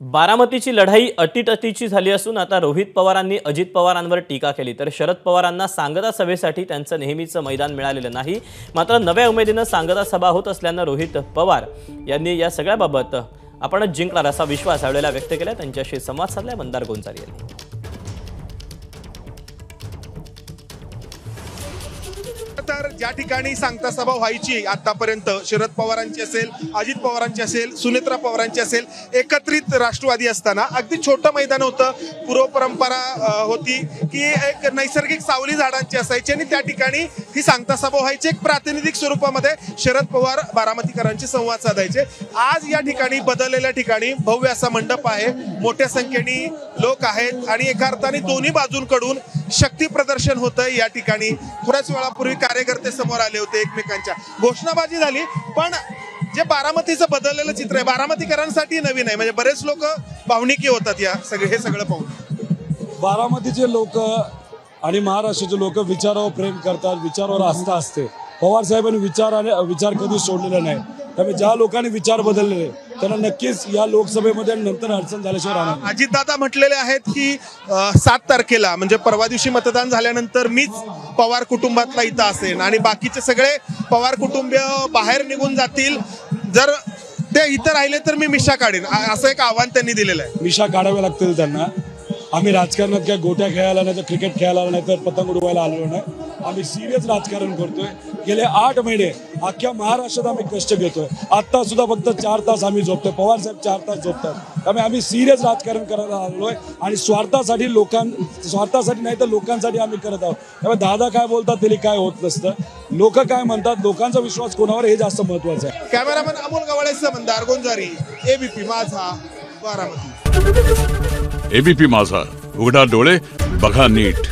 बारामतीची लढाई अटीतटीची झाली असून आता रोहित पवारांनी अजित पवारांवर टीका केली तर शरद पवारांना सांगता सभेसाठी त्यांचं नेहमीचं मैदान मिळालेलं नाही। मात्र नव्या उमेदीनं सांगता सभा होत असल्यानं रोहित पवार यांनी या सगळ्याबाबत आपणच जिंकणार असा विश्वास यावेळेला व्यक्त केला। त्यांच्याशी संवाद साधला मंदार गोंजारी यांनी। तर ज्या ठिकाणी सांगता सभा व्हायची आतापर्यंत शरद पवारांची असेल, अजित पवारांची असेल, सुनेत्रा पवारांची असेल, एकत्रित राष्ट्रवादी असताना अगदी छोटं मैदान होतं। पूर्वपरंपरा होती की एक नैसर्गिक सावली झाडांची असायची आणि त्या ठिकाणी ही सांगता सभा व्हायची। एक प्रातिनिधिक स्वरूपामध्ये शरद पवार बारामतीकरांशी संवाद साधायचे। आज या ठिकाणी बदललेल्या ठिकाणी भव्य असा मंडप आहे, मोठ्या संख्येने लोक आहेत आणि एका अर्थाने दोन्ही बाजूंकडून शक्ती प्रदर्शन होतं। या ठिकाणी थोड्याच वेळापूर्वी कार्यकर्ते समोर आले होते, एकमेकांच्या घोषणाबाजी झाली। पण जे बारामतीचं बदललेलं चित्र आहे बारामतीकरांसाठी नवीन आहे, म्हणजे बरेच लोक भावनिकी होतात या हे सगळं पाहून। बारामतीचे लोक आणि महाराष्ट्राचे लोक विचारावर प्रेम करतात, विचारावर आस्था असते। पवार साहेबांनी विचार कधी सोडलेला नाही, त्यामुळे ज्या लोकांनी विचार बदललेले त्यांना नक्कीच या लोकसभेमध्ये नंतर अडचण झाल्याशिवाय राहणार नाही। अजितदादा म्हटलेले आहेत की 7 तारखेला म्हणजे परवा दिवशी मतदान झाल्यानंतर मीच पवार कुटुंबातला इथं असेल आणि बाकीचे सगळे पवार कुटुंबीय बाहेर निघून जातील। जर ते इथं राहिले तर मी मिशा काढेन, असं एक आव्हान त्यांनी दिलेलं आहे। मिशा काढावे लागतील त्यांना। आम्ही राजकारणात काय गोट्या खेळायला नाही तर क्रिकेट खेळायला नाही तर पतंग उडवायला आलेलो नाही। आम्ही सिरियस राजकारण करतोय। गेले 8 महिने अख्ख्या महाराष्ट्रात आम्ही कष्ट घेतोय। आता सुद्धा फक्त 4 तास आम्ही झोपतोय, पवार साहेब 4 तास झोपतात। त्यामुळे आम्ही सिरियस राजकारण करायला आलोय आणि स्वार्थासाठी नाही तर लोकांसाठी आम्ही करत आहोत। त्यामुळे दादा काय बोलतात तरी काय होत नसतं, लोक काय म्हणतात, लोकांचा विश्वास कोणावर हे जास्त महत्वाचं आहे। कॅमेरामॅन अमोल गवाळेसह मंदार गोंजारी, एबीपी माझा, बारामती। एबीपी माझा, उघडा डोळे बघा नीट।